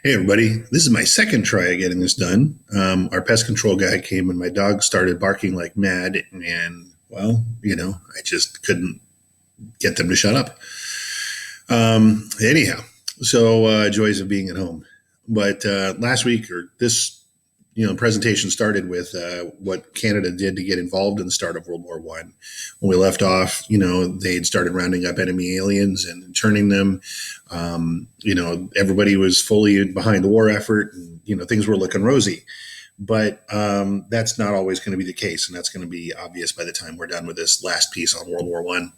Hey everybody, this is my second try at getting this done. Our pest control guy came and my dog started barking like mad, and I just couldn't get them to shut up. Anyhow, joys of being at home. But last week or this, presentation started with what Canada did to get involved in the start of World War One. When we left off, they'd started rounding up enemy aliens and interning them. Everybody was fully behind the war effort, and things were looking rosy. But that's not always going to be the case, and that's going to be obvious by the time we're done with this last piece on World War One.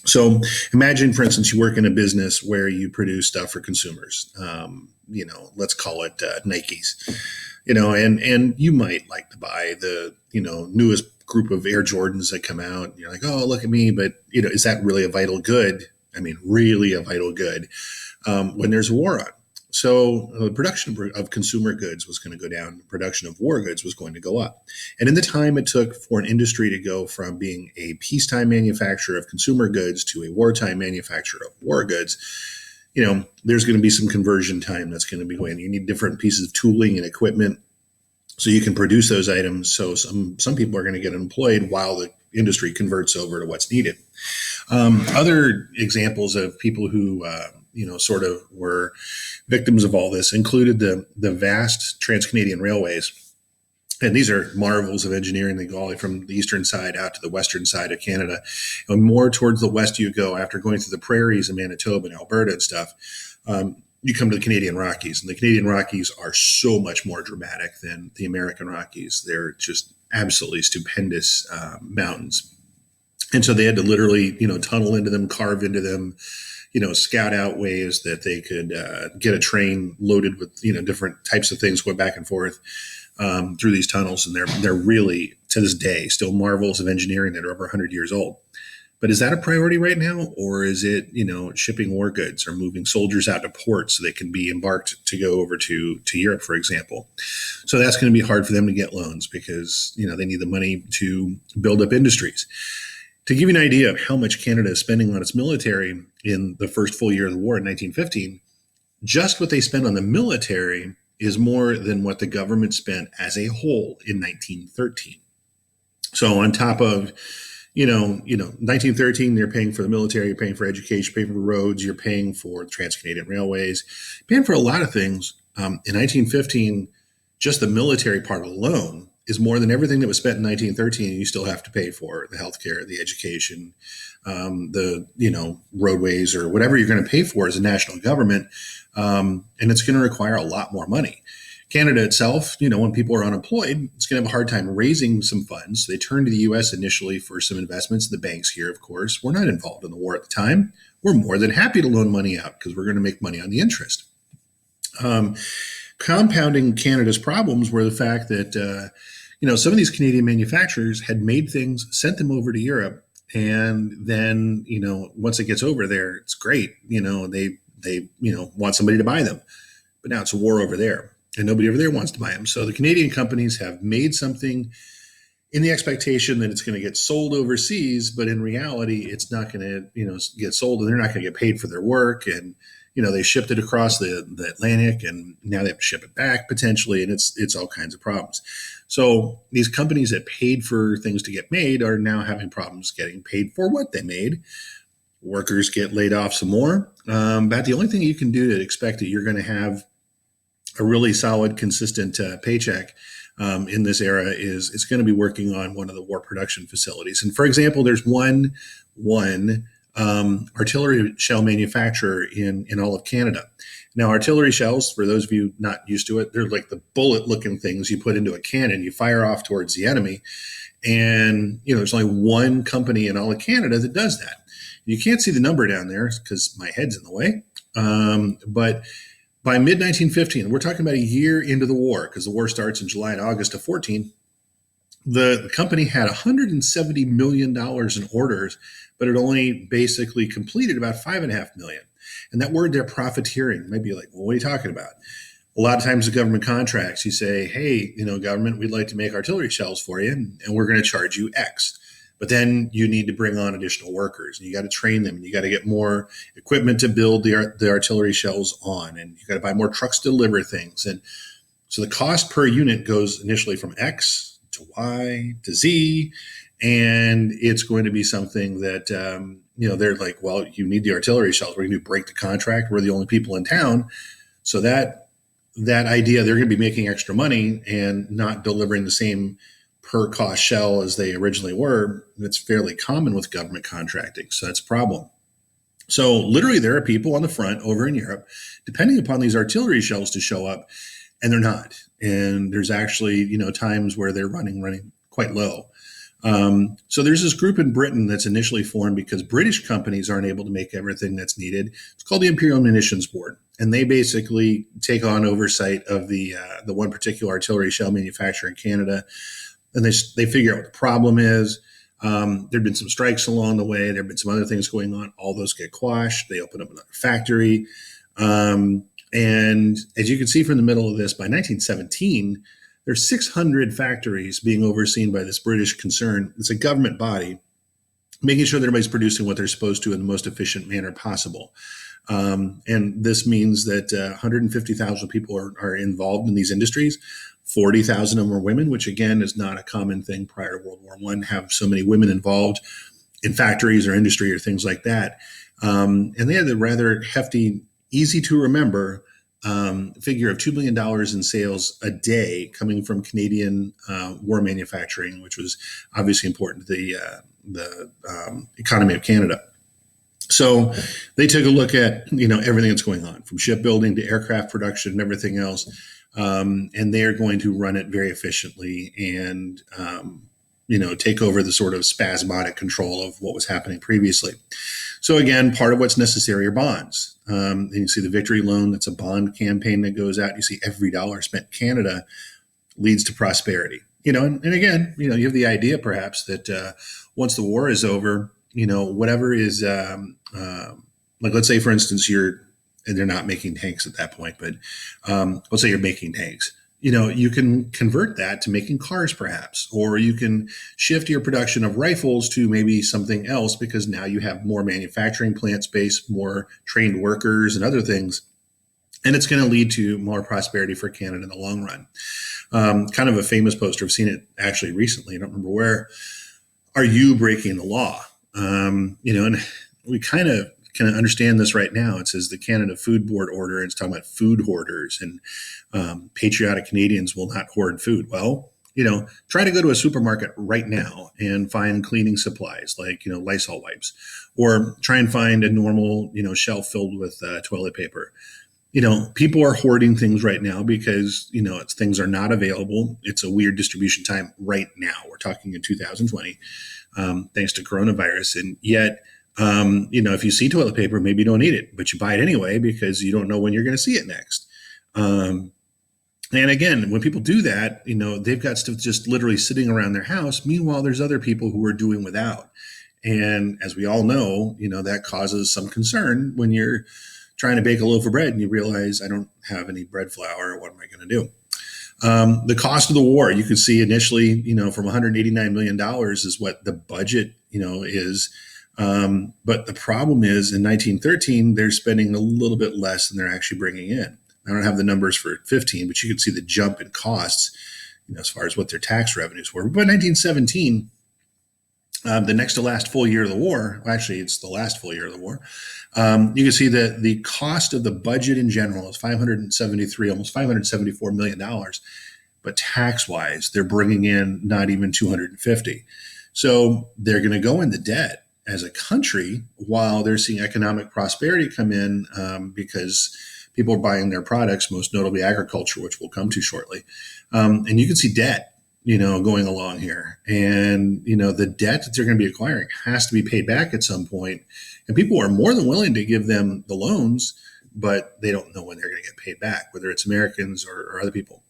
So imagine, for instance, you work in a business where you produce stuff for consumers. Let's call it Nikes. And you might like to buy the newest group of Air Jordans that come out. And you're like, oh, look at me, but is that really a vital good? I mean, really a vital good when there's a war on. So the production of consumer goods was going to go down. The production of war goods was going to go up. And in the time it took for an industry to go from being a peacetime manufacturer of consumer goods to a wartime manufacturer of war goods, there's going to be some conversion time that's going to be going. You need different pieces of tooling and equipment so you can produce those items. So some people are going to get employed while the industry converts over to what's needed. Other examples of people who sort of were victims of all this included the vast Trans-Canadian railways. And these are marvels of engineering. They go all the way from the eastern side out to the western side of Canada. And more towards the west you go, after going through the prairies in Manitoba and Alberta and stuff, you come to the Canadian Rockies. And the Canadian Rockies are so much more dramatic than the American Rockies. They're just absolutely stupendous mountains. And so they had to literally, tunnel into them, carve into them, scout out ways that they could get a train loaded with, different types of things going back and forth through these tunnels. And they're really, to this day, still marvels of engineering that are over 100 years old. But is that a priority right now? Or is it, shipping war goods or moving soldiers out to ports so they can be embarked to go over to Europe, for example? So that's going to be hard for them to get loans because, they need the money to build up industries. To give you an idea of how much Canada is spending on its military in the first full year of the war in 1915, just what they spent on the military is more than what the government spent as a whole in 1913. So on top of, 1913, they're paying for the military, you're paying for education, you're paying for roads, you're paying for Trans-Canadian railways, paying for a lot of things. In 1915, just the military part alone is more than everything that was spent in 1913. You still have to pay for the healthcare, the education, the roadways, or whatever you're going to pay for as a national government, and it's going to require a lot more money. Canada itself, when people are unemployed, it's going to have a hard time raising some funds. They turn to the U.S. initially for some investments. The banks here, of course, were not involved in the war at the time. We're more than happy to loan money out because we're going to make money on the interest. Compounding Canada's problems were the fact that some of these Canadian manufacturers had made things, sent them over to Europe, and then once it gets over there, it's great. They want somebody to buy them, but now it's a war over there, and nobody over there wants to buy them. So the Canadian companies have made something in the expectation that it's going to get sold overseas, but in reality, it's not going to get sold, and they're not going to get paid for their work. And they shipped it across the Atlantic, and now they have to ship it back potentially, and it's all kinds of problems. So these companies that paid for things to get made are now having problems getting paid for what they made. Workers get laid off some more. But the only thing you can do to expect that you're going to have a really solid, consistent paycheck in this era is it's going to be working on one of the war production facilities. And for example, there's one artillery shell manufacturer in all of Canada. Now, artillery shells, for those of you not used to it, they're like the bullet-looking things you put into a cannon, you fire off towards the enemy. And, there's only one company in all of Canada that does that. You can't see the number down there because my head's in the way. But by mid-1915, we're talking about a year into the war, because the war starts in July and August of 14, the company had $170 million in orders, but it only basically completed about $5.5 million. And that word there, profiteering, might be like, well, what are you talking about? A lot of times the government contracts, you say, hey, government, we'd like to make artillery shells for you, and we're going to charge you X. But then you need to bring on additional workers, and you got to train them, and you got to get more equipment to build the artillery shells on, and you got to buy more trucks to deliver things. And so the cost per unit goes initially from X to Y to Z, and it's going to be something that they're like, well, you need the artillery shells. We're going to break the contract. We're the only people in town, so that idea they're going to be making extra money and not delivering the same per cost shell as they originally were. That's fairly common with government contracting, so that's a problem. So literally, there are people on the front over in Europe depending upon these artillery shells to show up, and they're not. And there's actually, times where they're running quite low. So there's this group in Britain that's initially formed because British companies aren't able to make everything that's needed. It's called the Imperial Munitions Board, and they basically take on oversight of the one particular artillery shell manufacturer in Canada, and they figure out what the problem is. There've been some strikes along the way. There've been some other things going on. All those get quashed. They open up another factory. And as you can see from the middle of this, by 1917, there's 600 factories being overseen by this British concern. It's a government body, making sure that everybody's producing what they're supposed to in the most efficient manner possible. And this means that 150,000 people are involved in these industries. 40,000 of them are women, which again is not a common thing prior to World War I, have so many women involved in factories or industry or things like that. And they had a rather hefty, easy to remember figure of $2 billion in sales a day coming from Canadian war manufacturing, which was obviously important to the economy of Canada. So they took a look at everything that's going on, from shipbuilding to aircraft production and everything else, and they are going to run it very efficiently and take over the sort of spasmodic control of what was happening previously. So again, part of what's necessary are bonds. And you see the Victory Loan, that's a bond campaign that goes out. You see every dollar spent in Canada leads to prosperity. And again, you have the idea perhaps that once the war is over, whatever is like, let's say, for instance, and they're not making tanks at that point, but let's say you're making tanks. You can convert that to making cars perhaps, or you can shift your production of rifles to maybe something else because now you have more manufacturing plant space, more trained workers and other things. And it's going to lead to more prosperity for Canada in the long run. Kind of a famous poster. I've seen it actually recently. I don't remember where. Are you breaking the law? And we kind of can understand this right now. It says the Canada Food Board order, and it's talking about food hoarders and patriotic Canadians will not hoard food. Well, try to go to a supermarket right now and find cleaning supplies like, Lysol wipes, or try and find a normal, shelf filled with toilet paper. People are hoarding things right now because, things are not available. It's a weird distribution time right now. We're talking in 2020, thanks to coronavirus. And yet, if you see toilet paper, maybe you don't need it, but you buy it anyway because you don't know when you're going to see it next. And again, when people do that, they've got stuff just literally sitting around their house. Meanwhile, there's other people who are doing without. And as we all know, that causes some concern when you're trying to bake a loaf of bread and you realize I don't have any bread flour. What am I going to do? The cost of the war, you can see initially, from $189 million is what the budget, is. But the problem is in 1913, they're spending a little bit less than they're actually bringing in. I don't have the numbers for 15, but you can see the jump in costs, as far as what their tax revenues were. But by 1917, the next to last full year of the war, actually it's the last full year of the war, you can see that the cost of the budget in general is almost $574 million. But tax-wise, they're bringing in not even 250. So they're going to go into debt as a country while they're seeing economic prosperity come in because people are buying their products, most notably agriculture, which we'll come to shortly. And you can see debt, going along here. And, the debt that they're going to be acquiring has to be paid back at some point. And people are more than willing to give them the loans, but they don't know when they're going to get paid back, whether it's Americans or other people.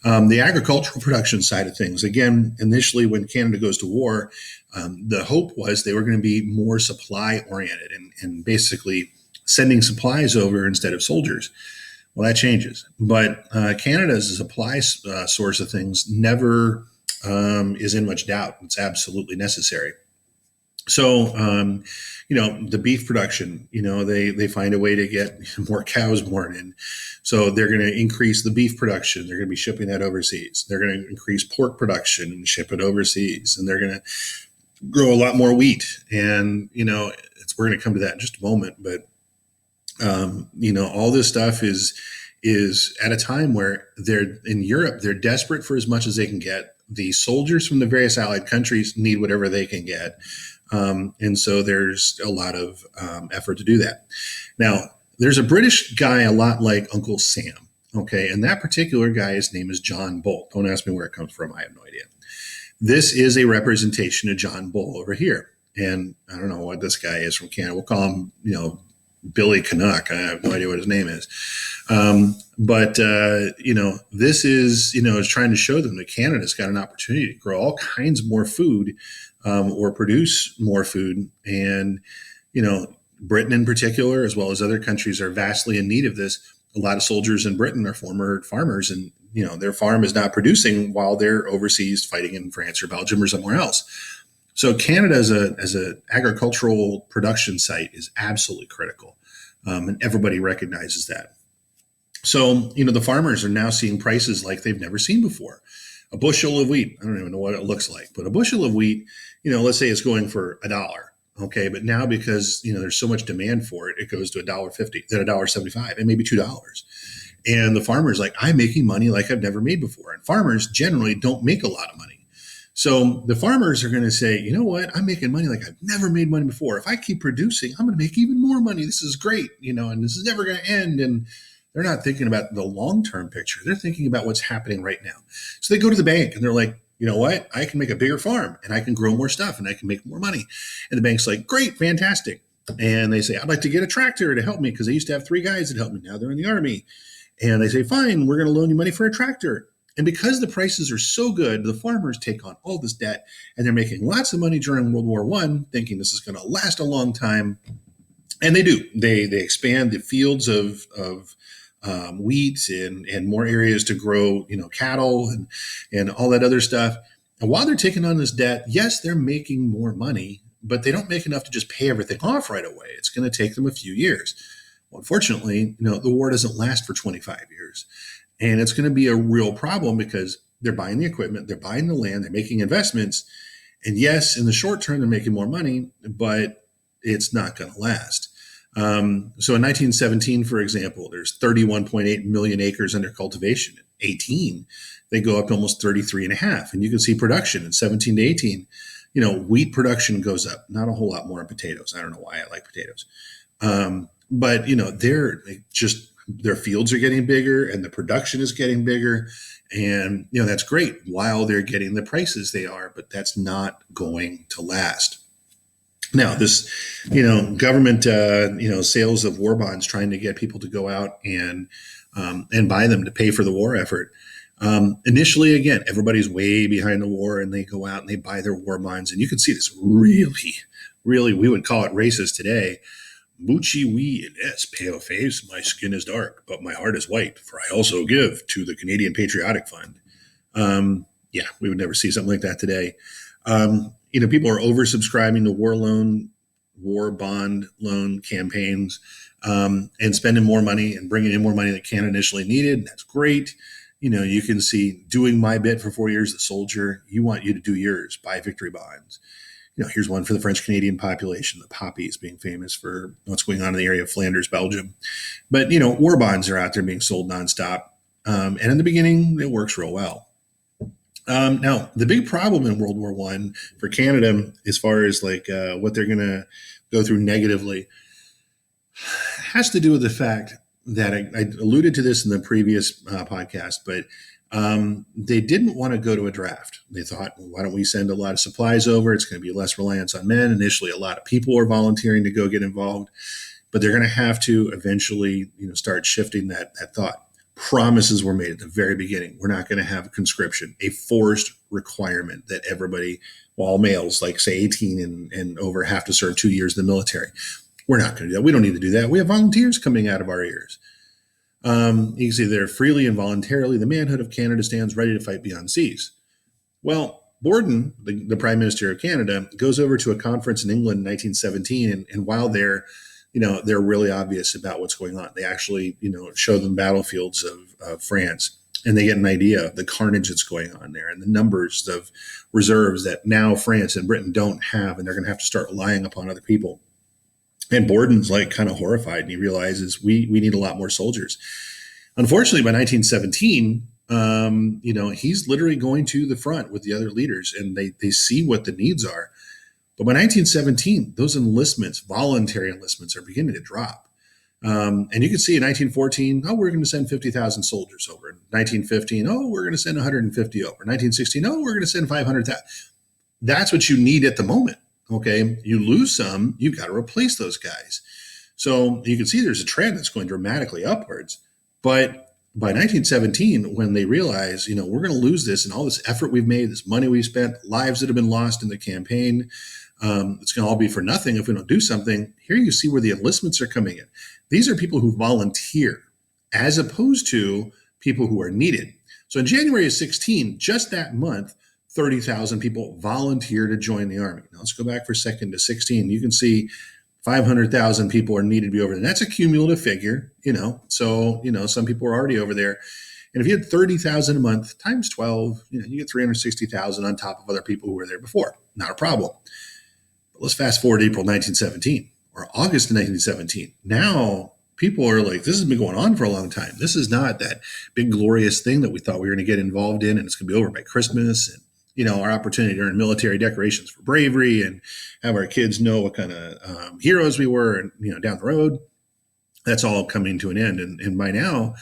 The agricultural production side of things, again, initially when Canada goes to war, the hope was they were going to be more supply oriented and basically sending supplies over instead of soldiers. Well, that changes. But Canada's supply source of things never is in much doubt. It's absolutely necessary. So, the beef production, they find a way to get more cows born in. So they're going to increase the beef production. They're going to be shipping that overseas. They're going to increase pork production and ship it overseas. And they're going to grow a lot more wheat. And, we're going to come to that in just a moment. But, all this stuff is at a time where they're in Europe, they're desperate for as much as they can get. The soldiers from the various allied countries need whatever they can get. And so there's a lot of effort to do that. Now, there's a British guy a lot like Uncle Sam. Okay. And that particular guy's name is John Bull. Don't ask me where it comes from. I have no idea. This is a representation of John Bull over here. And I don't know what this guy is from Canada. We'll call him, Billy Canuck. I have no idea what his name is. But this is trying to show them that Canada's got an opportunity to grow all kinds more food or produce more food. And, Britain in particular, as well as other countries, are vastly in need of this. A lot of soldiers in Britain are former farmers, and, their farm is not producing while they're overseas fighting in France or Belgium or somewhere else. So Canada as a agricultural production site is absolutely critical. And everybody recognizes that. So, the farmers are now seeing prices like they've never seen before. A bushel of wheat, I don't even know what it looks like, but a bushel of wheat, let's say it's going for $1. Okay. But now because, there's so much demand for it, it goes to $1.50, then $1.75, and maybe $2. And the farmer's like, I'm making money like I've never made before. And farmers generally don't make a lot of money. So the farmers are going to say, you know what, I'm making money like I've never made money before. If I keep producing, I'm going to make even more money. This is great, and this is never going to end. And they're not thinking about the long-term picture. They're thinking about what's happening right now. So they go to the bank and they're like, you know what, I can make a bigger farm and I can grow more stuff and I can make more money. And the bank's like, great, fantastic. And they say, I'd like to get a tractor to help me because I used to have 3 guys that helped me. Now they're in the Army. And they say, fine, we're going to loan you money for a tractor. And because the prices are so good, the farmers take on all this debt and they're making lots of money during World War I, thinking this is going to last a long time. And they do. They expand the fields of wheat and more areas to grow, cattle and all that other stuff. And while they're taking on this debt, yes, they're making more money, but they don't make enough to just pay everything off right away. It's going to take them a few years. Well, unfortunately, the war doesn't last for 25 years. And it's going to be a real problem because they're buying the equipment, they're buying the land, they're making investments. And yes, in the short term, they're making more money, but it's not going to last. So in 1917, for example, there's 31.8 million acres under cultivation. In 18, they go up to almost 33 and a half. And you can see production in 17 to 18, wheat production goes up, not a whole lot more in potatoes. I don't know why I like potatoes. But, their fields are getting bigger and the production is getting bigger. And, that's great while they're getting the prices they are, but that's not going to last. Now, this, government, sales of war bonds, trying to get people to go out and buy them to pay for the war effort. Initially, again, everybody's way behind the war and they go out and they buy their war bonds. And you can see this really, we would call it racist today. Moochie wee and S, pale face, my skin is dark, but my heart is white, for I also give to the Canadian Patriotic Fund. We would never see something like that today. People are oversubscribing to war bond loan campaigns, and spending more money and bringing in more money than Canada initially needed. That's great. You can see doing my bit for 4 years, the soldier, you want you to do yours, buy victory bonds. Here's one for the French Canadian population, the poppies being famous for what's going on in the area of Flanders, Belgium. But, war bonds are out there being sold nonstop. And in the beginning, it works real well. Now, the big problem in World War I for Canada, as far as what they're going to go through negatively, has to do with the fact that I alluded to this in the previous podcast, but they didn't want to go to a draft. They thought, well, why don't we send a lot of supplies over? It's going to be less reliance on men. Initially, a lot of people are volunteering to go get involved, but they're going to have to eventually, start shifting that thought. Promises were made at the very beginning. We're not going to have conscription, a forced requirement that everybody, all males, like say 18 and over, have to serve 2 years in the military. We're not going to do that. We don't need to do that. We have volunteers coming out of our ears. You can see there, freely and voluntarily, the manhood of Canada stands ready to fight beyond seas. Well, Borden, the Prime Minister of Canada, goes over to a conference in England in 1917, and while they're really obvious about what's going on. They actually, show them battlefields of France, and they get an idea of the carnage that's going on there and the numbers of reserves that now France and Britain don't have, and they're going to have to start relying upon other people. And Borden's like kind of horrified, and he realizes we need a lot more soldiers. Unfortunately, by 1917, he's literally going to the front with the other leaders, and they see what the needs are. But by 1917, those enlistments, voluntary enlistments, are beginning to drop. And you can see in 1914, we're going to send 50,000 soldiers over. In 1915, we're going to send 150 over. 1916, we're going to send 500,000. That's what you need at the moment. Okay, you lose some, you've got to replace those guys. So you can see there's a trend that's going dramatically upwards. But by 1917, when they realize, we're going to lose this, and all this effort we've made, this money we've spent, lives that have been lost in the campaign, it's going to all be for nothing if we don't do something. Here you see where the enlistments are coming in. These are people who volunteer as opposed to people who are needed. So in January of 16, just that month, 30,000 people volunteer to join the army. Now let's go back for a second to 16. You can see 500,000 people are needed to be over there. That's a cumulative figure, So, some people are already over there. And if you had 30,000 a month times 12, you get 360,000 on top of other people who were there before. Not a problem. But let's fast forward to April 1917 or August 1917. Now people are like, this has been going on for a long time. This is not that big glorious thing that we thought we were going to get involved in, and it's going to be over by Christmas. And our opportunity to earn military decorations for bravery and have our kids know what kind of heroes we were, and down the road, that's all coming to an end. And by now,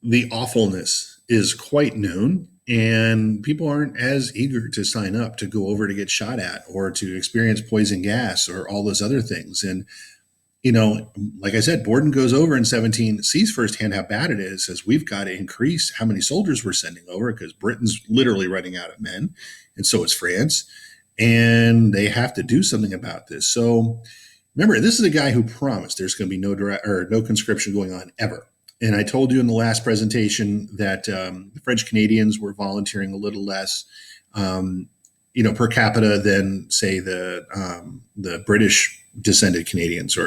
the awfulness is quite known, and people aren't as eager to sign up to go over to get shot at or to experience poison gas or all those other things. And like I said, Borden goes over in 17, sees firsthand how bad it is, says we've got to increase how many soldiers we're sending over because Britain's literally running out of men, and so is France, and they have to do something about this. So remember, this is a guy who promised there's going to be no conscription going on ever. And I told you in the last presentation that the French Canadians were volunteering a little less, per capita than, say, the British descended Canadians,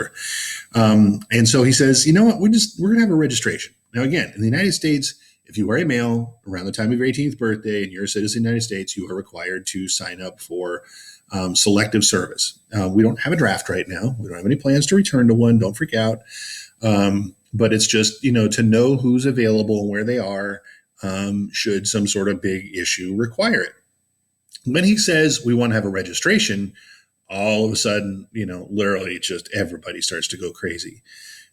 and so he says, you know what, we're going to have a registration. Now, again, in the United States, if you are a male around the time of your 18th birthday and you're a citizen of the United States, you are required to sign up for selective service. We don't have a draft right now. We don't have any plans to return to one. Don't freak out. But it's just, to know who's available and where they are, should some sort of big issue require it. When he says we want to have a registration, all of a sudden, literally just everybody starts to go crazy.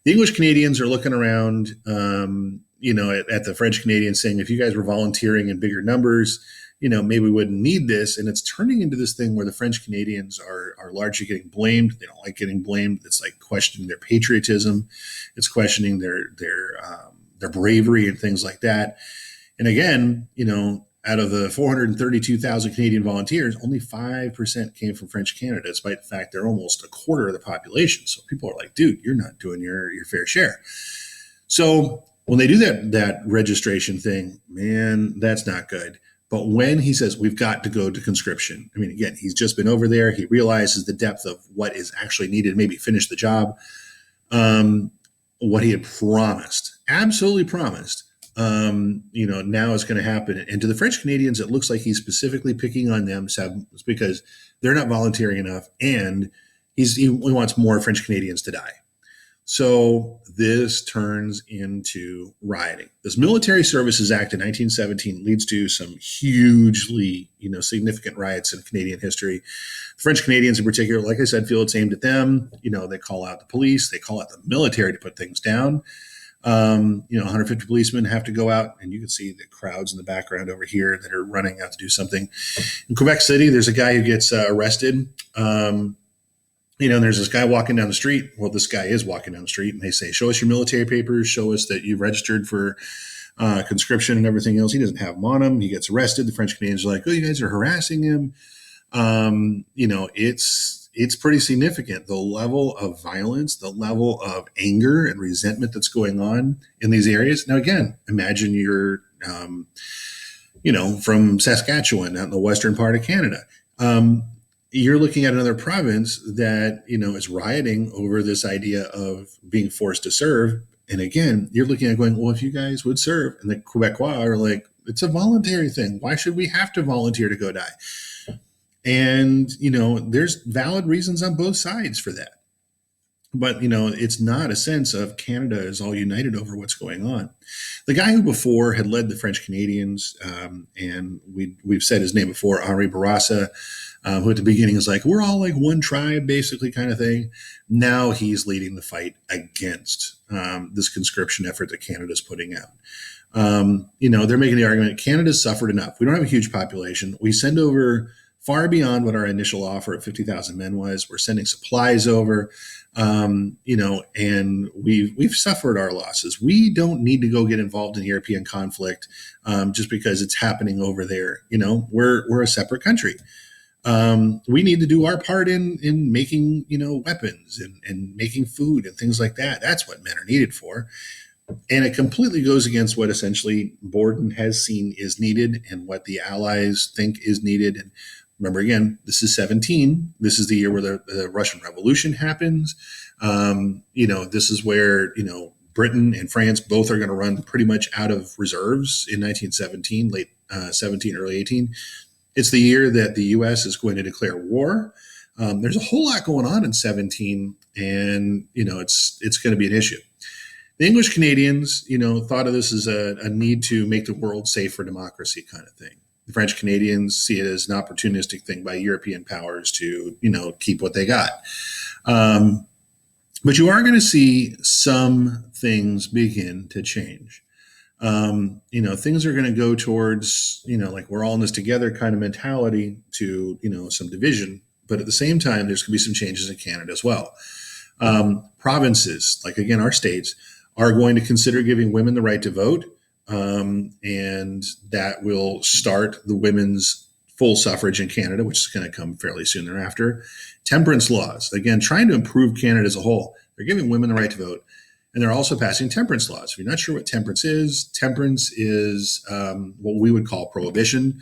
The English Canadians are looking around, at the French Canadians saying, if you guys were volunteering in bigger numbers, maybe we wouldn't need this. And it's turning into this thing where the French Canadians are largely getting blamed. They don't like getting blamed. It's like questioning their patriotism. It's questioning their bravery and things like that. And again, out of the 432,000 Canadian volunteers, only 5% came from French Canada, despite the fact they're almost a quarter of the population. So people are like, dude, you're not doing your fair share. So when they do that registration thing, man, that's not good. But when he says we've got to go to conscription, I mean, again, he's just been over there. He realizes the depth of what is actually needed to maybe finish the job. What he had promised, absolutely promised, now is going to happen. And to the French Canadians, it looks like he's specifically picking on them because they're not volunteering enough, and he wants more French Canadians to die. So this turns into rioting. This Military Services Act in 1917 leads to some hugely, significant riots in Canadian history. The French Canadians in particular, like I said, feel it's aimed at them. They call out the police, they call out the military to put things down. 150 policemen have to go out, and you can see the crowds in the background over here that are running out to do something. In Quebec City, there's a guy who gets arrested. And there's this guy walking down the street. Well, this guy is walking down the street, and they say, show us your military papers, show us that you've registered for conscription and everything else. He doesn't have them on him. He gets arrested. The French Canadians are like, oh, you guys are harassing him. It's pretty significant. The level of violence, the level of anger and resentment that's going on in these areas. Now, again, imagine you're, from Saskatchewan out in the western part of Canada. Um, you're looking at another province that, is rioting over this idea of being forced to serve. And again, you're looking at going, well, if you guys would serve, and the Quebecois are like, it's a voluntary thing. Why should we have to volunteer to go die? And, there's valid reasons on both sides for that. But, it's not a sense of Canada is all united over what's going on. The guy who before had led the French Canadians, and we've said his name before, Henri Bourassa, who at the beginning is like, we're all like one tribe, basically, kind of thing. Now he's leading the fight against this conscription effort that Canada's putting out. They're making the argument Canada's suffered enough. We don't have a huge population. We send over far beyond what our initial offer of 50,000 men was. We're sending supplies over, and we've suffered our losses. We don't need to go get involved in the European conflict just because it's happening over there. We're a separate country. We need to do our part in making, weapons and making food and things like that. That's what men are needed for. And it completely goes against what essentially Borden has seen is needed and what the Allies think is needed. And remember, again, this is 17. This is the year where the Russian Revolution happens. This is where, Britain and France both are going to run pretty much out of reserves in 1917, late 17, early 18. It's the year that the U.S. is going to declare war. There's a whole lot going on in 17, and, it's going to be an issue. The English Canadians, thought of this as a need to make the world safe for democracy kind of thing. The French Canadians see it as an opportunistic thing by European powers to, keep what they got. But you are going to see some things begin to change. Things are going to go towards, like we're all in this together kind of mentality to, some division. But at the same time, there's going to be some changes in Canada as well. Provinces, like again, our states, are going to consider giving women the right to vote. And that will start the women's full suffrage in Canada, which is going to come fairly soon thereafter. Temperance laws, again, trying to improve Canada as a whole. They're giving women the right to vote, and they're also passing temperance laws. If you're not sure what temperance is what we would call prohibition.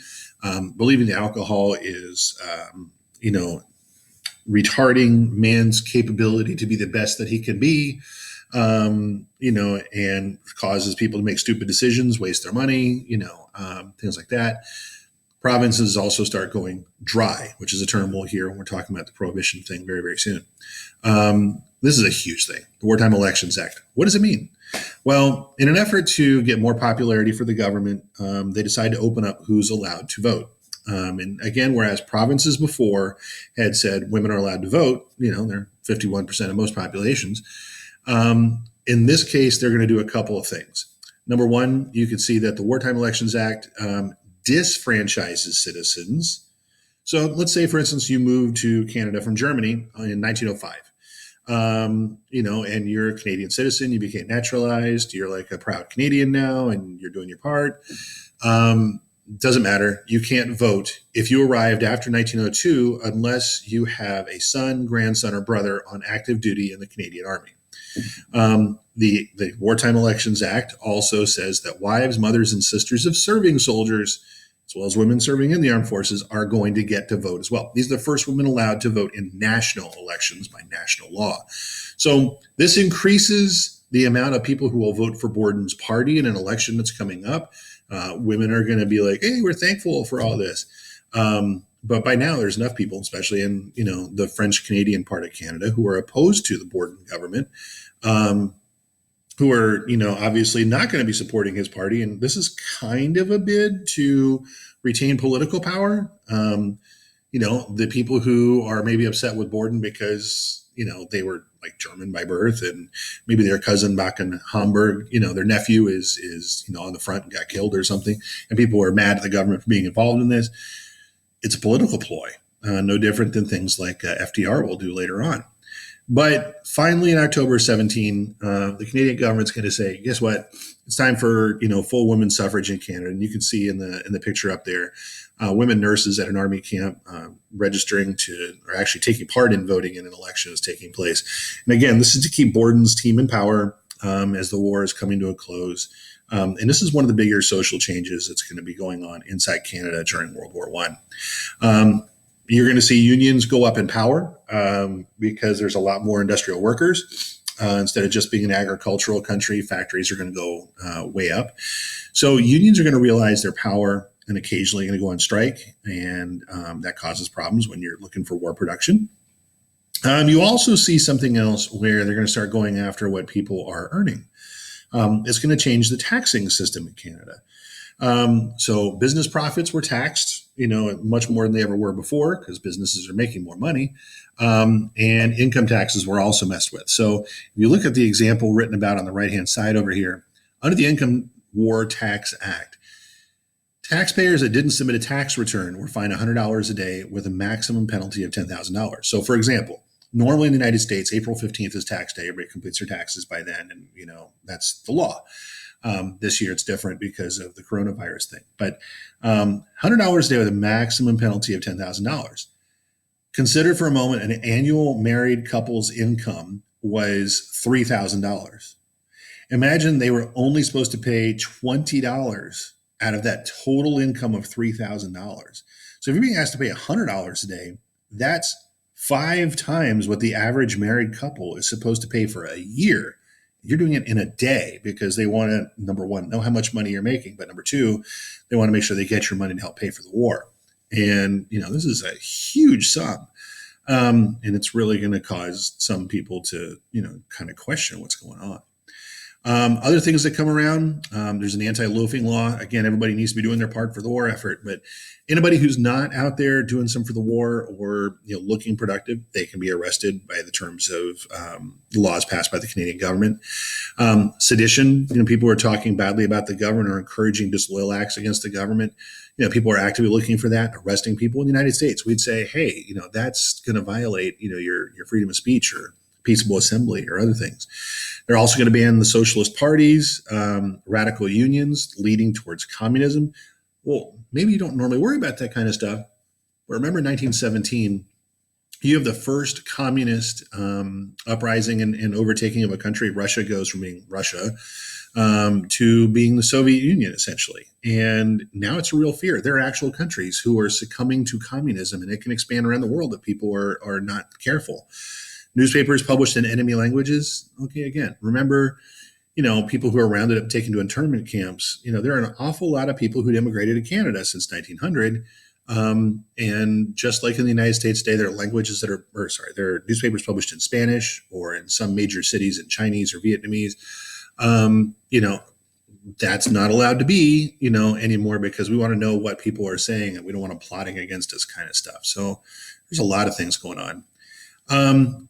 Believing the alcohol is, retarding man's capability to be the best that he can be. And causes people to make stupid decisions, waste their money, things like that. Provinces also start going dry, which is a term we'll hear when we're talking about the prohibition thing very, very soon. This is a huge thing, the Wartime Elections Act. What does it mean? Well, in an effort to get more popularity for the government, they decide to open up who's allowed to vote. And again, whereas provinces before had said women are allowed to vote, they're 51% of most populations. In this case, they're going to do a couple of things. Number one, you can see that the Wartime Elections Act disfranchises citizens. So let's say, for instance, you moved to Canada from Germany in 1905, and you're a Canadian citizen, you became naturalized, you're like a proud Canadian now, and you're doing your part. Doesn't matter. You can't vote if you arrived after 1902 unless you have a son, grandson, or brother on active duty in the Canadian Army. The Wartime Elections Act also says that wives, mothers, and sisters of serving soldiers, as well as women serving in the armed forces, are going to get to vote as well. These are the first women allowed to vote in national elections by national law. So this increases the amount of people who will vote for Borden's party in an election that's coming up. Women are going to be like, hey, we're thankful for all this. But by now, there's enough people, especially in the French Canadian part of Canada, who are opposed to the Borden government, who are obviously not going to be supporting his party. And this is kind of a bid to retain political power. The people who are maybe upset with Borden because they were like German by birth, and maybe their cousin back in Hamburg, their nephew is on the front and got killed or something, and people are mad at the government for being involved in this. It's a political ploy, no different than things like FDR will do later on. But finally, in October 17, the Canadian government's going to say, guess what? It's time for full women's suffrage in Canada. And you can see in the picture up there, women nurses at an army camp registering to, or actually taking part in voting in an election is taking place. And again, this is to keep Borden's team in power as the war is coming to a close. And this is one of the bigger social changes that's going to be going on inside Canada during World War One. You're going to see unions go up in power because there's a lot more industrial workers. Instead of just being an agricultural country, factories are going to go way up. So unions are going to realize their power and occasionally going to go on strike. And that causes problems when you're looking for war production. You also see something else where they're going to start going after what people are earning. It's going to change the taxing system in Canada. So business profits were taxed, much more than they ever were before because businesses are making more money. And income taxes were also messed with. So if you look at the example written about on the right-hand side over here, under the Income War Tax Act, taxpayers that didn't submit a tax return were fined $100 a day with a maximum penalty of $10,000. So for example, normally in the United States, April 15th is tax day. Everybody completes their taxes by then. And, that's the law. This year it's different because of the coronavirus thing. But $100 a day with a maximum penalty of $10,000. Consider for a moment an annual married couple's income was $3,000. Imagine they were only supposed to pay $20 out of that total income of $3,000. So if you're being asked to pay $100 a day, that's 5 times what the average married couple is supposed to pay for a year. You're doing it in a day because they want to, number one, know how much money you're making. But number two, they want to make sure they get your money to help pay for the war. And, this is a huge sum. And it's really going to cause some people to, kind of question what's going on. Other things that come around, there's an anti-loafing law. Again, everybody needs to be doing their part for the war effort, but anybody who's not out there doing some for the war or looking productive, they can be arrested by the terms of laws passed by the Canadian government. Sedition, people are talking badly about the government or encouraging disloyal acts against the government. People are actively looking for that, arresting people in the United States. We'd say, hey, that's going to violate, your freedom of speech or peaceable assembly or other things. They're also going to ban the socialist parties, radical unions leading towards communism. Well, maybe you don't normally worry about that kind of stuff. But remember 1917, you have the first communist uprising and overtaking of a country. Russia goes from being Russia to being the Soviet Union, essentially. And now it's a real fear. There are actual countries who are succumbing to communism, and it can expand around the world if people are not careful. Newspapers published in enemy languages. Okay, again, remember, people who are rounded up taken to internment camps. There are an awful lot of people who'd immigrated to Canada since 1900. And just like in the United States today, there are languages there are newspapers published in Spanish or in some major cities in Chinese or Vietnamese. That's not allowed to be, anymore because we want to know what people are saying and we don't want them plotting against us kind of stuff. So there's a lot of things going on.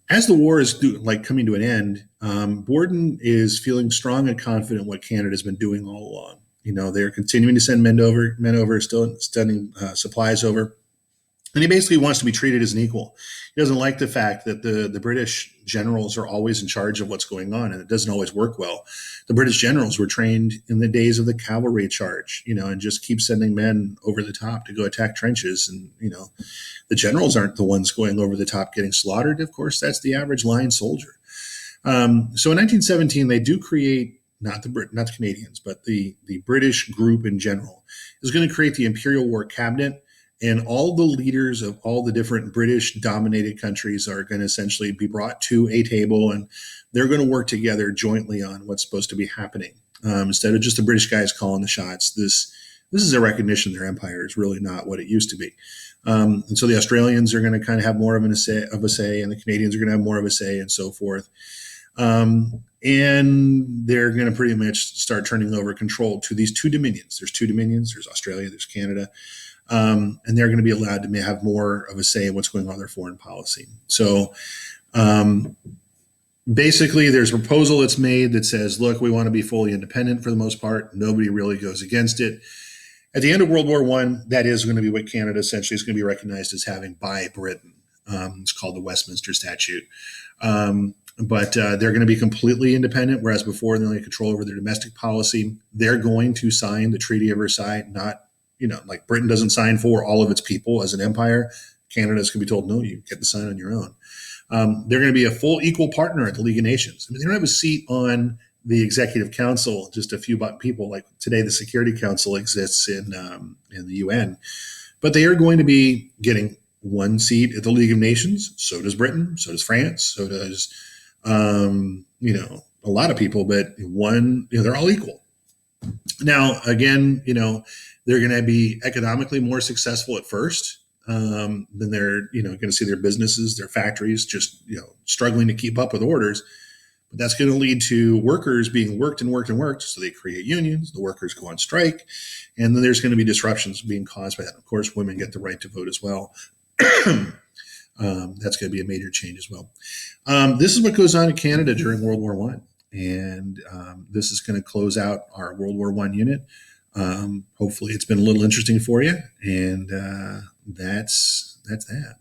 As the war is coming to an end, Borden is feeling strong and confident what Canada's been doing all along. They're continuing to send men over, still sending supplies over. And he basically wants to be treated as an equal. He doesn't like the fact that the British generals are always in charge of what's going on, and it doesn't always work well. The British generals were trained in the days of the cavalry charge, and just keep sending men over the top to go attack trenches. And, the generals aren't the ones going over the top getting slaughtered. Of course, that's the average line soldier. So in 1917, they do create not the Canadians, but the British group in general is going to create the Imperial War Cabinet. And all the leaders of all the different British-dominated countries are going to essentially be brought to a table, and they're going to work together jointly on what's supposed to be happening. Instead of just the British guys calling the shots, this is a recognition their empire is really not what it used to be. And so the Australians are going to kind of have more of a say, and the Canadians are going to have more of a say, and so forth. And they're going to pretty much start turning over control to these two dominions. There's two dominions. There's Australia. There's Canada. And they're going to be allowed to have more of a say in what's going on in their foreign policy. So basically, there's a proposal that's made that says, look, we want to be fully independent for the most part. Nobody really goes against it. At the end of World War I, that is going to be what Canada essentially is going to be recognized as having by Britain. It's called the Westminster Statute. But they're going to be completely independent, whereas before they only had control over their domestic policy. They're going to sign the Treaty of Versailles, not like Britain doesn't sign for all of its people as an empire. Canada's going to be told, no, you get the sign on your own. They're going to be a full equal partner at the League of Nations. I mean, they don't have a seat on the executive council, just a few people. Like today, the Security Council exists in the UN, but they are going to be getting one seat at the League of Nations. So does Britain. So does France. So does a lot of people. But they're all equal. Now, again, they're going to be economically more successful at first. Then they're going to see their businesses, their factories, just struggling to keep up with orders. But that's going to lead to workers being worked and worked and worked. So they create unions, the workers go on strike, and then there's going to be disruptions being caused by that. Of course, women get the right to vote as well. That's going to be a major change as well. This is what goes on in Canada during World War One, and this is going to close out our World War One unit. Hopefully, it's been a little interesting for you, and that's that.